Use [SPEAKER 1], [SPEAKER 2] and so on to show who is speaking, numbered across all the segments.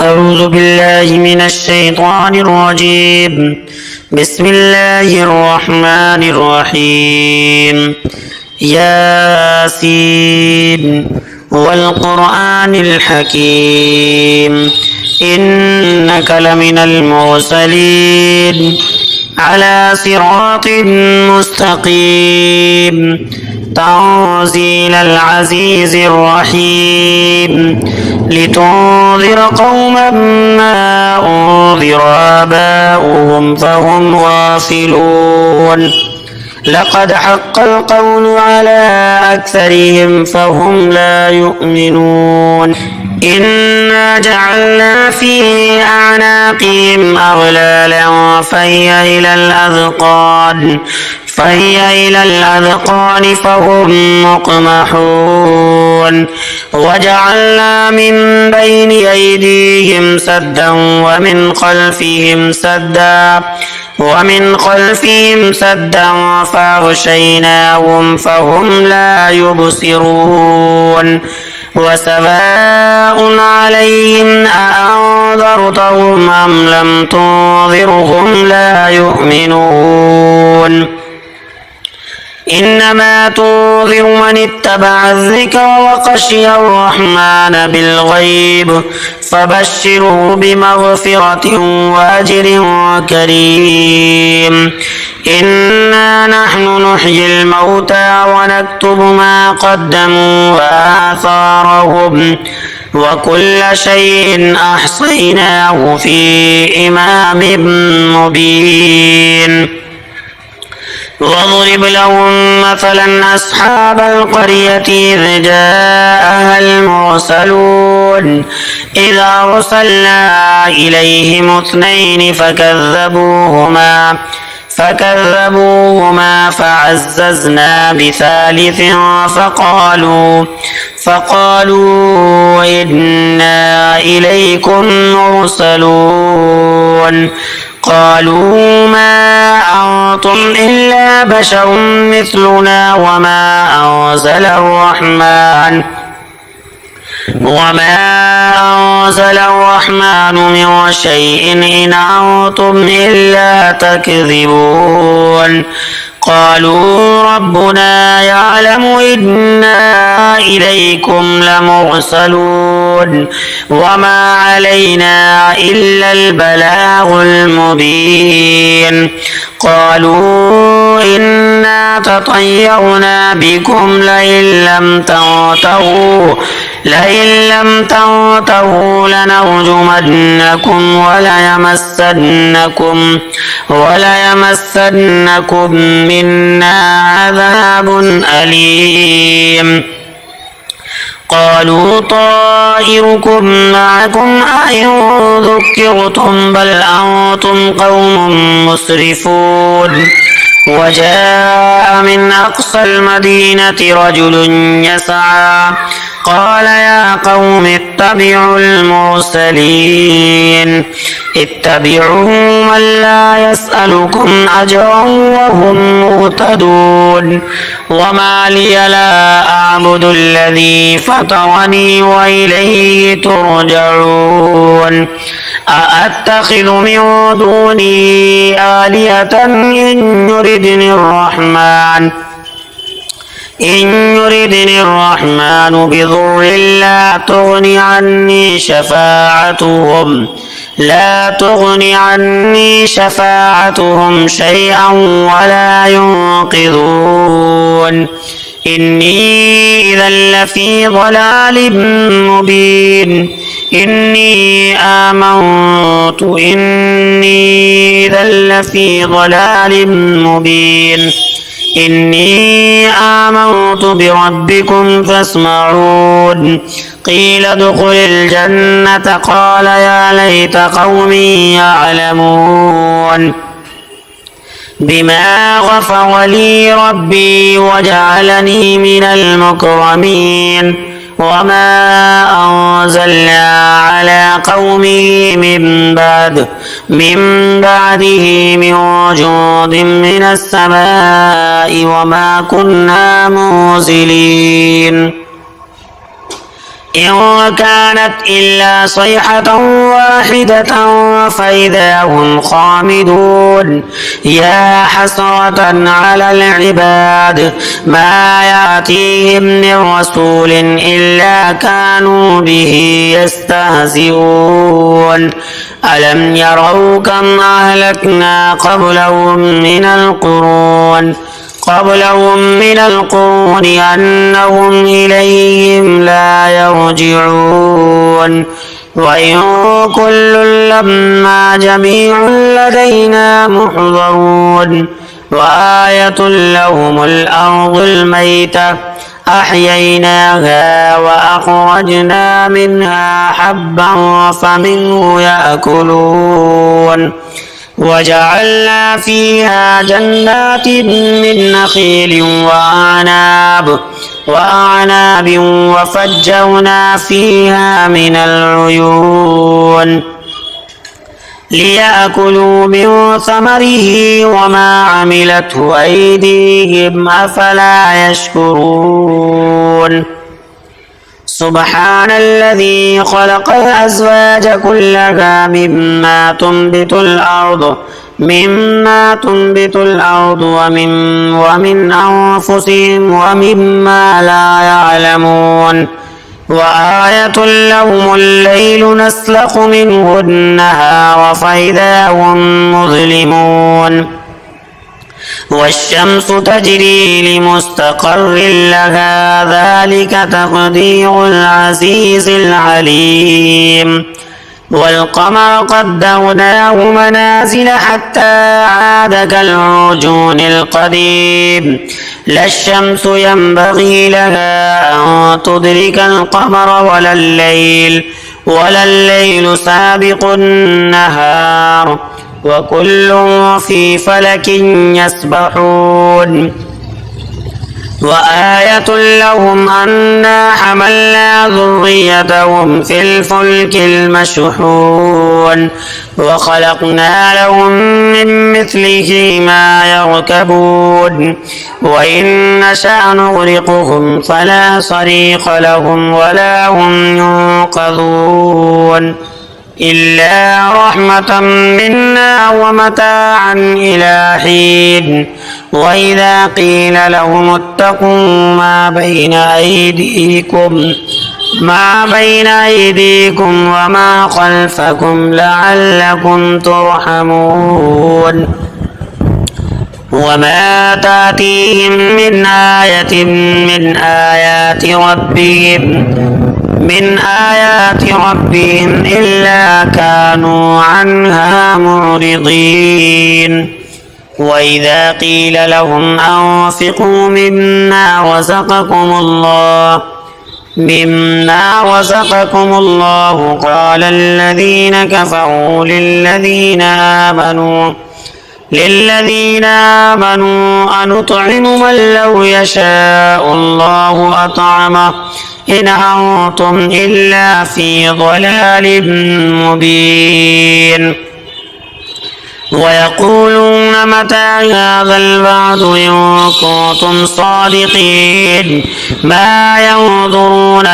[SPEAKER 1] أعوذ بالله من الشيطان الرجيم. بسم الله الرحمن الرحيم. ياسين والقرآن الحكيم إنك لمن المرسلين على صراط مستقيم تنزيل العزيز الرحيم لتنذر قوما ما أنذر آباؤهم فهم غافلون لقد حق القول على أكثرهم فهم لا يؤمنون إنا جعلنا في أعناقهم أغلالا فهي إلى الأذقان فهم مقمحون وجعلنا من بين أيديهم سدا ومن خلفهم سدا فأغشيناهم فهم لا يبصرون وسواء عليهم أأنذرتهم أم لم تنذرهم لا يؤمنون إنما تنذر من اتبع الذكر وخشي الرحمن بالغيب فبشره بمغفرة وأجر كريم إنا نحن نحيي الموتى ونكتب ما قدموا وآثارهم وكل شيء أحصيناه في إمام مبين واضرب لهم مثلا أصحاب القرية إذ جاءها المرسلون إذ أرسلنا إليهم اثنين فكذبوهما فعززنا بثالث فقالوا إنا إليكم مرسلون قالوا ما أنتم إلا بشر مثلنا وما أنزل الرحمن من شيء إن أنتم إلا تكذبون قالوا ربنا يعلم إنا إليكم لمرسلون وما علينا إلا البلاغ المبين قالوا إنا تطيرنا بكم لئن لم تنتهوا لنرجمنكم وليمسنكم منا عذاب أليم قالوا طائركم معكم أئن ذكرتم بل أنتم قوم مسرفون وجاء من أقصى المدينة رجل يسعى قال يا قوم اتبعوا المرسلين اتبعوا من لا يسألكم أجرا وهم مهتدون وما لي لا أعبد الذي فطرني وإليه ترجعون أأتخذ من دونه آلهة إن يردني الرحمن بضر لا تغني عني شفاعتهم شيئا ولا ينقذون إني إذا لفي ضلال مبين إني آمنت بربكم فاسمعون قيل ادخل الجنة قال يا ليت قومي يعلمون بما غفر لي ربي وجعلني من المكرمين وما أنزلنا على قومه من بعده من جند من السماء وما كنا منزلين إن كانت إلا صيحة واحدة فإذا هم خامدون يا حسرة على العباد ما يأتيهم من رسول إلا كانوا به يستهزئون ألم يروا كم أهلكنا قبلهم من القرون أنهم إليهم لا يرجعون وإن كل لما جميع لدينا محضرون وآية لهم الأرض الميتة أحييناها وأخرجنا منها حبا فمنه يأكلون وجعلنا فيها جنات من نخيل وأعناب وفجرنا فيها من العيون ليأكلوا من ثمره وما عملته أيديهم أفلا يشكرون سبحان الذي خلق الأزواج كلها مما تنبت الأرض ومن أنفسهم ومما لا يعلمون وآية لهم الليل نسلخ منه النهار فإذا هم مظلمون والشمس تجري لمستقر لها ذلك تقدير العزيز العليم والقمر قدرناه منازل حتى عاد كالعرجون القديم لا الشمس ينبغي لها أن تدرك القمر ولا الليل سابق النهار وكل في فلك يسبحون وآية لهم أنا حملنا ذريتهم في الفلك المشحون وخلقنا لهم من مثله ما يركبون وإن نشأ نغرقهم فلا صريخ لهم ولا هم ينقذون إلا رحمة منا ومتاعا إلى حين وإذا قيل لهم اتقوا ما بين أيديكم وما خلفكم لعلكم ترحمون وما تأتيهم من آية من آيات ربهم إلا كانوا عنها معرضين وإذا قيل لهم أنفقوا مما رزقكم الله قال الذين كفروا للذين آمنوا أنطعم من لو يشاء الله أطعمه إن أنتم إلا في ضلال مبين ويقولون متى هذا الوعد إن كنتم صادقين ما ينظرون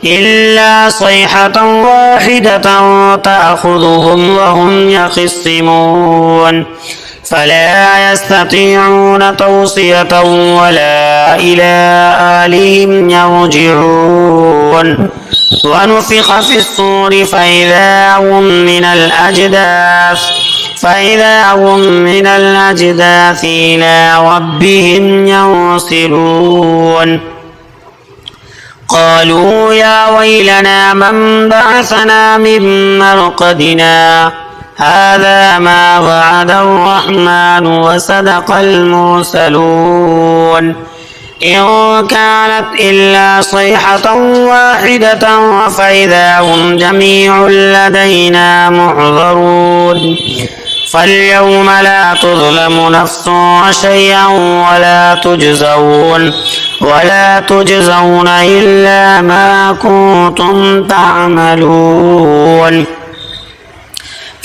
[SPEAKER 1] إلا صيحة واحدة تأخذهم وهم يخصمون فلا يستطيعون توصية ولا إلى أهلهم يرجعون ونفخ في الصور فإذا هم من الأجداث إلى ربهم ينصرون قالوا يا ويلنا من بعثنا من مرقدنا هذا ما وعد الرحمن وصدق المرسلون إن كانت إلا صيحة واحدة فإذا هم جميع لدينا محضرون فاليوم لا تظلم نفس شيئا ولا تجزون إلا ما كنتم تعملون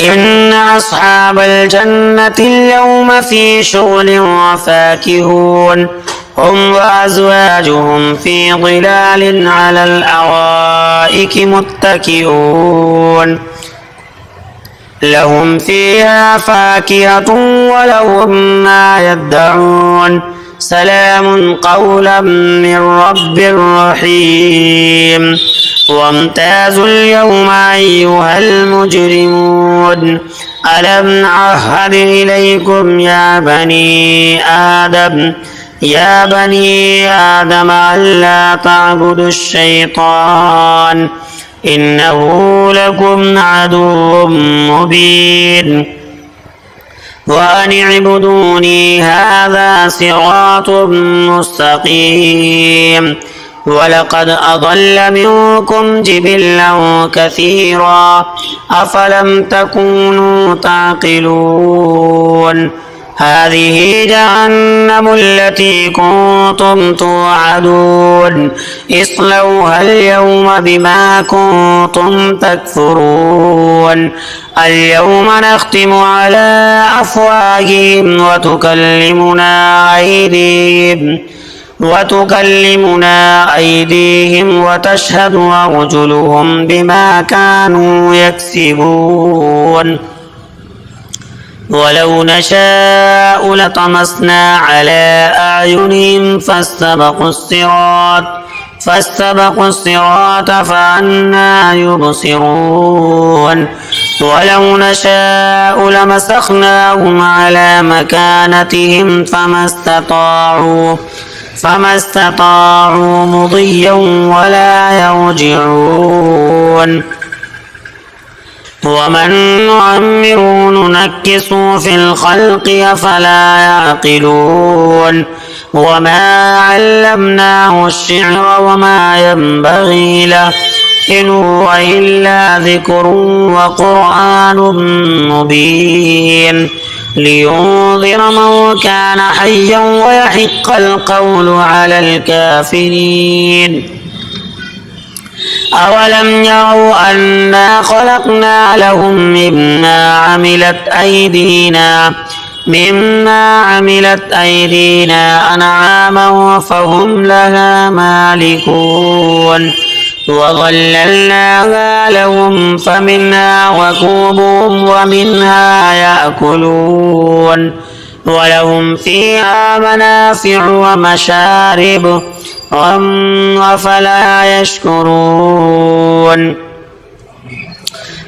[SPEAKER 1] إن أصحاب الجنة اليوم في شغل وفاكهون هم وأزواجهم في ظلال على الأرائك متكئون لهم فيها فاكهة ولهم ما يدعون سلام قولا من رب رحيم وامتازوا اليوم أيها المجرمون ألم أعهد إليكم يا بني آدم ألا تعبدوا الشيطان إنه لكم عدو مبين وأن اعبدوني هذا صراط مستقيم ولقد أضل منكم جبلا كثيرا أفلم تكونوا تعقلون هذه جهنم التي كنتم توعدون اصلوها اليوم بما كنتم تكفرون اليوم نختم على أفواههم وتكلمنا أيديهم وتشهد أرجلهم بما كانوا يكسبون ولو نشاء لطمسنا على أعينهم فاستبقوا الصراط فأنى يبصرون ولو نشاء لمسخناهم على مكانتهم فما استطاعوا مضيا ولا يرجعون ومن نعمره ننكسه في الخلق أفلا يعقلون وما علمناه الشعر وما ينبغي له إن هو إلا ذكر وقرآن مبين لينذر من كان حيا ويحق القول على الكافرين أولم يروا أنا خلقنا لهم مما عملت أيدينا أنعاما فهم لها مالكون وظللناها لهم فمنها ركوبهم ومنها يأكلون ولهم فيها منافع ومشارب أفلا يشكرون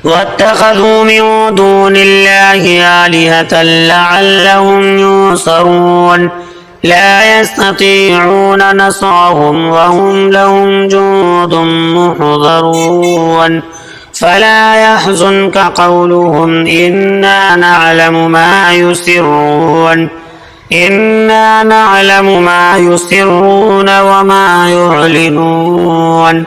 [SPEAKER 1] واتخذوا من دون الله آلهة لعلهم ينصرون لا يستطيعون نصرهم وهم لهم جند محضرون فلا يحزنك قولهم إنا نعلم ما يسرون وما يعلنون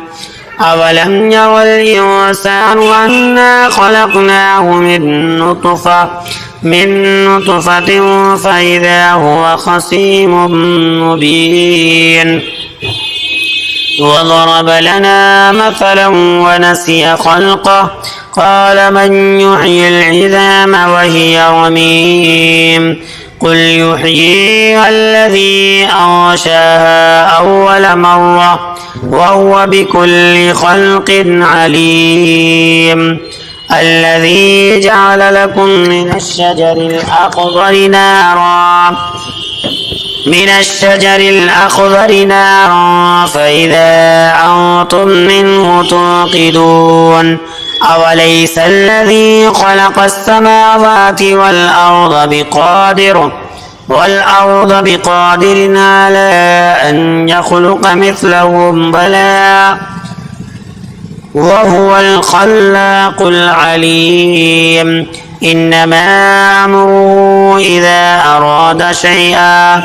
[SPEAKER 1] أولم ير الإنسان أنا خلقناه من نطفة فإذا هو خصيم مبين وضرب لنا مثلا ونسي خلقه قال من يحيي العظام وهي رميم قل يحييها الذي أنشاها أول مرة وهو بكل خلق عليم الذي جعل لكم من الشجر الأخضر نارا فإذا أنتم منه توقدون أوليس الذي خلق السماوات والأرض بقادر على أن يخلق مثلهم بلى وهو الخلاق العليم إنما أمره إذا أراد شيئا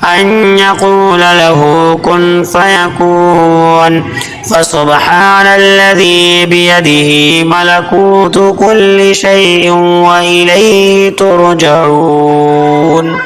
[SPEAKER 1] أن يقول له كن فيكون فسبحان الذي بيده ملكوت كل شيء وإليه ترجعون.